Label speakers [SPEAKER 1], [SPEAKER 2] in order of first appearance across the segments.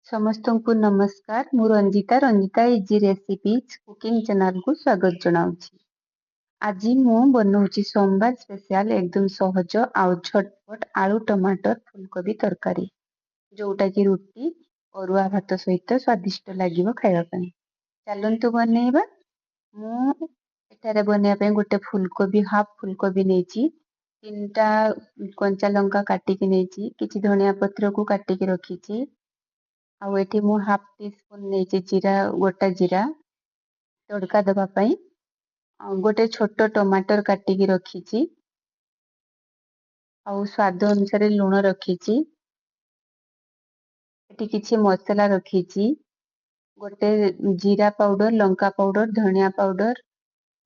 [SPEAKER 1] ସମସ୍ତଙ୍କୁ ନମସ୍କାର। ମୁଁ ରଞ୍ଜିତା ଇଜି ରେସିପିଜ୍ କୁକିଂ ଚ୍ୟାନେଲକୁ ସ୍ୱାଗତ ଜଣାଉଛି। ଆଜି ମୁଁ ବନଉଛି ସୋମବାର ସ୍ପେଶାଲ ଏକଦମ ସହଜ ଆଉ ଝଟପଟ ଆଳୁ ଟମାଟର ଫୁଲକୋବି ତରକାରୀ, ଯୋଉଟାକି ରୁଟି ଅରୁଆ ଭାତ ସହିତ ସ୍ୱାଦିଷ୍ଟ ଲାଗିବ ଖାଇବା ପାଇଁ। ଚାଲନ୍ତୁ ବନେଇବା। ମୁଁ ଏଠାରେ ବନେଇବା ପାଇଁ ଗୋଟେ ଫୁଲକୋବି ହାଫ୍ ଫୁଲକୋବି ନେଇଛି, 3ଟା କଞ୍ଚା ଲଙ୍କା କାଟିକି ନେଇଛି, କିଛି ଧନିଆ ପତ୍ରକୁ କାଟିକି ରଖିଛି। ଆଉ ଏଠି ମୁଁ ହାଫ୍ ଟି ସ୍ପୁନ ନେଇଛି ଗୋଟା ଜିରା ତଡ଼କା ଦେବା ପାଇଁ। ଆଉ ଗୋଟେ ଛୋଟ ଟମାଟର କାଟିକି ରଖିଛି। ଆଉ ସ୍ୱାଦ ଅନୁସାରେ ଲୁଣ ରଖିଛି। ଏଠି କିଛି ମସଲା ରଖିଛି, ଗୋଟେ ଜିରା ପାଉଡର, ଲଙ୍କା ପାଉଡର, ଧନିଆ ପାଉଡର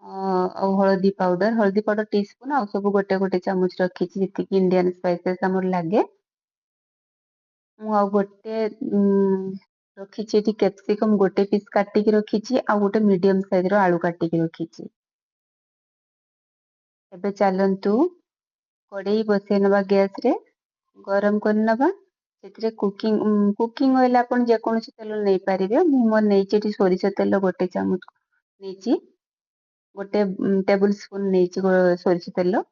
[SPEAKER 1] ଆଉ ହଳଦୀ ପାଉଡର ଟିସ୍ପୁନ, ଆଉ ସବୁ ଗୋଟେ ଗୋଟେ ଚାମଚ ରଖିଛି, ଯେତିକି ଇଣ୍ଡିଆନ ସ୍ପାଇସେସ୍ ଆମର ଲାଗେ। ମୁଁ ଆଉ ଗୋଟେ ରଖିଛି ଏଠି କ୍ୟାପ୍ସିକମ ଗୋଟେ ପିସ୍ କାଟିକି ରଖିଛି, ଆଉ ଗୋଟେ ମିଡିୟମ ସାଇଜର ଆଳୁ କାଟିକି ରଖିଛି। ଏବେ ଚାଲନ୍ତୁ କଡ଼େଇ ବସେଇ ନେବା, ଗ୍ୟାସରେ ଗରମ କରିନେବା। ସେଥିରେ କୁକିଂ ଅଏଲ ଆପଣ ଯେକୌଣସି ତେଲ ନେଇପାରିବେ। ମୁଁ ମୋର ନେଇଛି ଏଠି ସୋରିଷ ତେଲ ଗୋଟେ ଚାମଚ ନେଇଛି, ଗୋଟେ ଟେବୁଲ ସ୍ପୁନ ନେଇଛି ସୋରିଷ ତେଲ।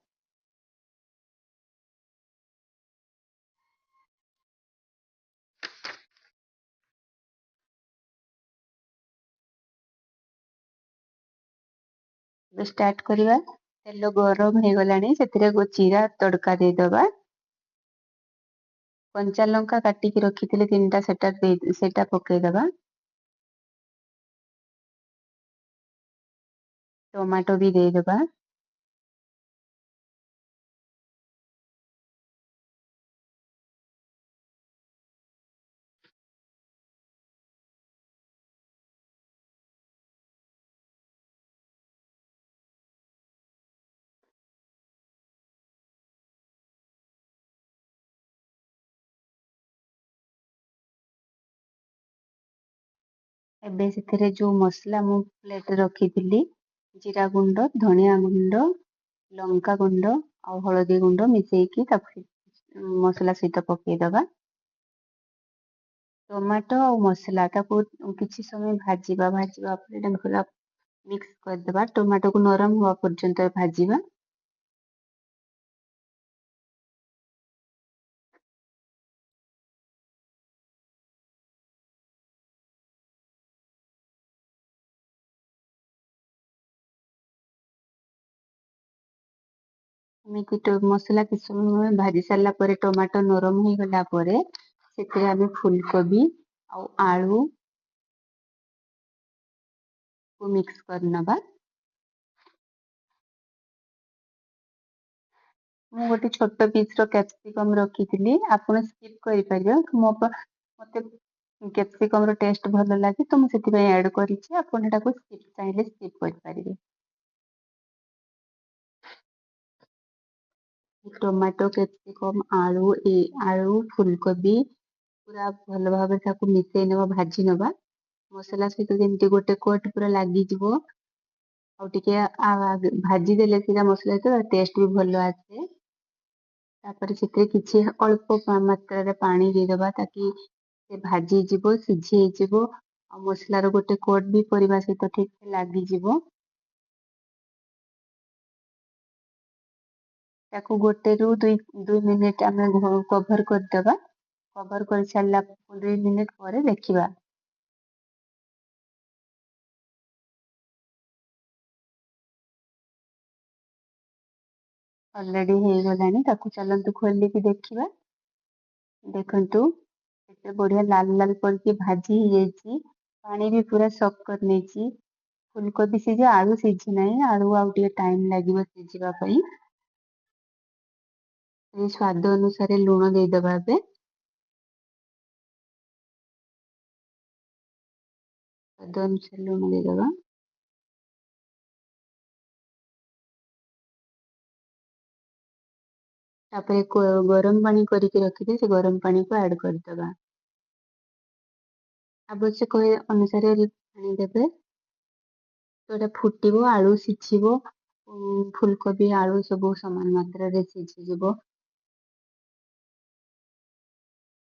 [SPEAKER 1] ଏବେ ଷ୍ଟାର୍ଟ କରିବା। ତେଲ ଗରମ ହେଇଗଲାଣି, ସେଥିରେ ଜିରା ତଡ଼କା ଦେଇଦବା। କଞ୍ଚା ଲଙ୍କା କାଟିକି ରଖିଥିଲେ 3ଟା, ସେଟା ପକେଇଦବା। ଟମାଟୋ ବି ଦେଇଦବା। ଏବେ ସେଥିରେ ଯୋଉ ମସଲା ମୁଁ ପ୍ଲେଟରେ ରଖିଥିଲି, ଜିରା ଗୁଣ୍ଡ, ଧନିଆ ଗୁଣ୍ଡ, ଲଙ୍କା ଗୁଣ୍ଡ ଆଉ ହଳଦୀ ଗୁଣ୍ଡ ମିଶେଇକି ତାକୁ ମସଲା ସହିତ ପକେଇଦବା। ଟମାଟୋ ଆଉ ମସଲା ତାକୁ କିଛି ସମୟ ଭାଜିବା ପରେ ପୁରା ମିକ୍ସ କରିଦବା। ଟମାଟୋକୁ ନରମ ହବା ପର୍ଯ୍ୟନ୍ତ ଭାଜିବା। ଏମିତି ମସଲା କିଛି ସମୟ ଭାଜି ସାରିଲା ପରେ, ଟମାଟୋ ନରମ ହେଇଗଲା ପରେ, ସେଥିରେ ଆମେ ଫୁଲକୋବି ଆଉ ଆଳୁ କୁ ମିକ୍ସ କରିନେବା। ମୁଁ ଗୋଟେ ଛୋଟ ପିସର କ୍ୟାପ୍ସିକମ ରଖିଥିଲି, ଆପଣ ସ୍କିପ୍ କରିପାରିବେ। ମତେ କ୍ୟାପ୍ସିକମ ର ଟେଷ୍ଟ ଭଲ ଲାଗେ, ତ ମୁଁ ସେଥିପାଇଁ ଆଡ୍ କରିଛି। ଆପଣ ଏଟାକୁ ଚାହିଁଲେ ସ୍କିପ୍ କରିପାରିବେ। ଟମାଟୋ, କ୍ୟାପ୍ସିକମ, ଆଳୁ ଫୁଲକୋବି ପୁରା ଭଲ ଭାବରେ ତାକୁ ମିଶେଇ ନେବା, ଭାଜି ନେବା। ମସଲା ସହିତ ଯେମିତି ଗୋଟେ କୋଟ ପୁରା ଲାଗିଯିବ। ଆଉ ଟିକେ ଭାଜି ଦେଲେ ସେଟା ମସଲା ସହିତ ଟେଷ୍ଟ ବି ଭଲ ଆସେ। ତାପରେ ସେଥିରେ କିଛି ଅଳ୍ପ ମାତ୍ରାରେ ପାଣି ଦେଇଦବା, ତାକି ସେ ଭାଜି ଯିବ, ସିଝି ହେଇଯିବ। ଆଉ ମସଲାର ଗୋଟେ କୋଟ ବି ପରିବା ସହିତ ଠିକ ସେ ଲାଗିଯିବ। ତାକୁ 1 ରୁ 2 ମିନିଟ ଆମେ କଭର କରିଦବା। କଭର କରି ସାରିଲା 2 ମିନିଟ ପରେ ଦେଖିବା। ଅଲରେଡି ହେଇଗଲାଣି, ତାକୁ ଚାଲନ୍ତୁ ଖୋଲିକି ଦେଖିବା। ଦେଖନ୍ତୁ କେତେ ବଢିଆ ଲାଲ ଲାଲ କରିକି ଭାଜି ହେଇଯାଇଛି। ପାଣି ବି ପୁରା ସକ୍ କରି ନେଇଛି। ଫୁଲକୋବି ସିଝି, ଆଳୁ ସିଝି ନାହିଁ। ଆଳୁ ଆଉ ଟିକେ ଟାଇମ ଲାଗିବ ସିଝିବା ପାଇଁ। ସ୍ୱାଦ ଅନୁସାରେ ଲୁଣ ଦେଇଦବା। ଏବେ ସ୍ୱାଦ ଅନୁସାରେ ଲୁଣ ଦେଇଦବା। ତାପରେ ଗରମ ପାଣି କରିକି ରଖିବେ, ସେ ଗରମ ପାଣିକୁ ଆଡ କରିଦବା। ଆବଶ୍ୟକ ଅନୁସାରେ ପାଣି ଦେବେ। ତ ଏଟା ଫୁଟିବ, ଆଳୁ ସିଝିବ, ଫୁଲକୋବି ଆଳୁ ସବୁ ସମାନ ମାତ୍ରାରେ ସିଝିଯିବ।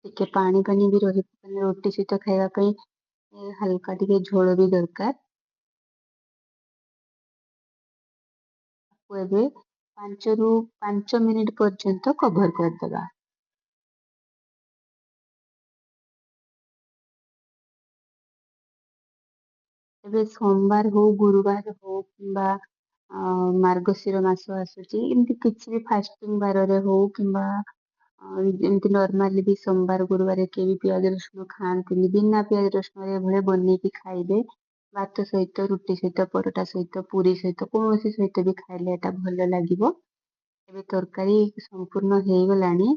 [SPEAKER 1] ଟିକେ ପାଣି ପାଣି ବି ରହିବ, ମାନେ ରୁଟି ସହିତ ଖାଇବା ପାଇଁ ହାଲକା ଟିକେ ଝୋଳ ବି ଦରକାର। ତାକୁ ଏବେ 5ରୁ 5 ମିନିଟ୍ ପର୍ଯ୍ୟନ୍ତ କଭର କରିଦବା। ଏବେ ସୋମବାର ହଉ, ଗୁରୁବାର ହଉ କିମ୍ବା ମାର୍ଗଶିର ମାସ ଆସୁଛି, ଏମିତି କିଛି ବି ଫାଷ୍ଟିଂ ବାରରେ ହଉ କିମ୍ବା ଏମିତି ନର୍ମାଲି ବି ସୋମବାର ଗୁରୁବାର କେହି ବି ପିଆଜ ରସୁଣ ଖାଆନ୍ତିନି, ବିନା ପିଆଜ ରସୁଣରେ ଏଭଳିଆ ବନେଇକି ଖାଇବେ। ଭାତ ସହିତ, ରୁଟି ସହିତ, ପରଟା ସହିତ, ପୁରୀ ସହିତ, କୌଣସି ସହିତ ବି ଖାଇଲେ ଏଟା ଭଲ ଲାଗିବ। ଏବେ ତରକାରୀ ସମ୍ପୂର୍ଣ୍ଣ ହେଇଗଲାଣି,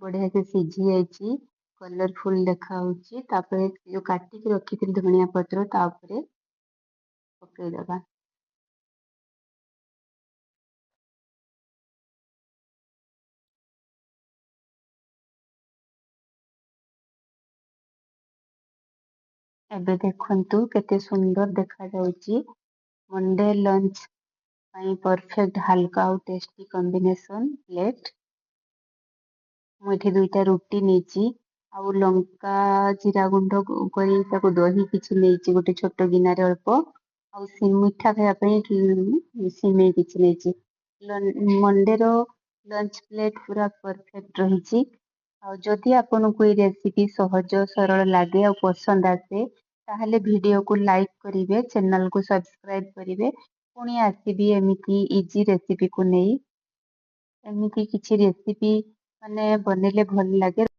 [SPEAKER 1] ବଢିଆ ସେ ସିଝି ଯାଇଛି, କଲରଫୁଲ ଦେଖା ହଉଛି। ତାପରେ ଯୋଉ କାଟିକି ରଖିଥିଲି ଧନିଆ ପତ୍ର ତା ଉପରେ ପକେଇଦବା। ଏବେ ଦେଖନ୍ତୁ କେତେ ସୁନ୍ଦର ଦେଖାଯାଉଛି। ମଣ୍ଡେ ଲଞ୍ଚ ପାଇଁ ପରଫେକ୍ଟ ହାଲକା ଆଉ ଟେଷ୍ଟି କମ୍ବିନେସନ ପ୍ଲେଟ। ମୁଁ ଏଠି 2ଟା ରୁଟି ନେଇଛି, ଆଉ ଲଙ୍କା ଜିରା ଗୁଣ୍ଡ କରି ତାକୁ ଦହି କିଛି ନେଇଛି ଗୋଟେ ଛୋଟ ଗିନାରେ ଅଳ୍ପ, ଆଉ ମିଠା ଖାଇବା ପାଇଁ ସିମେଇ କିଛି ନେଇଛି। ମଣ୍ଡେର ଲଞ୍ଚ ପ୍ଲେଟ ପୁରା ପରଫେକ୍ଟ ରହିଛି। ଆଉ ଯଦି ଆପଣଙ୍କୁ ଏଇ ରେସିପି ସହଜ ସରଳ ଲାଗେ ଆଉ ପସନ୍ଦ ଆସେ, ତାହେଲେ ଭିଡ଼ିଓକୁ ଲାଇକ୍ କରିବେ, ଚ୍ୟାନେଲକୁ ସବସ୍କ୍ରାଇବ କରିବେ। ପୁଣି ଆସିବି ଏମିତି ଇଜି ରେସିପିକୁ ନେଇ। ଏମିତି କିଛି ରେସିପି ମାନେ ବନେଇଲେ ଭଲ ଲାଗେ।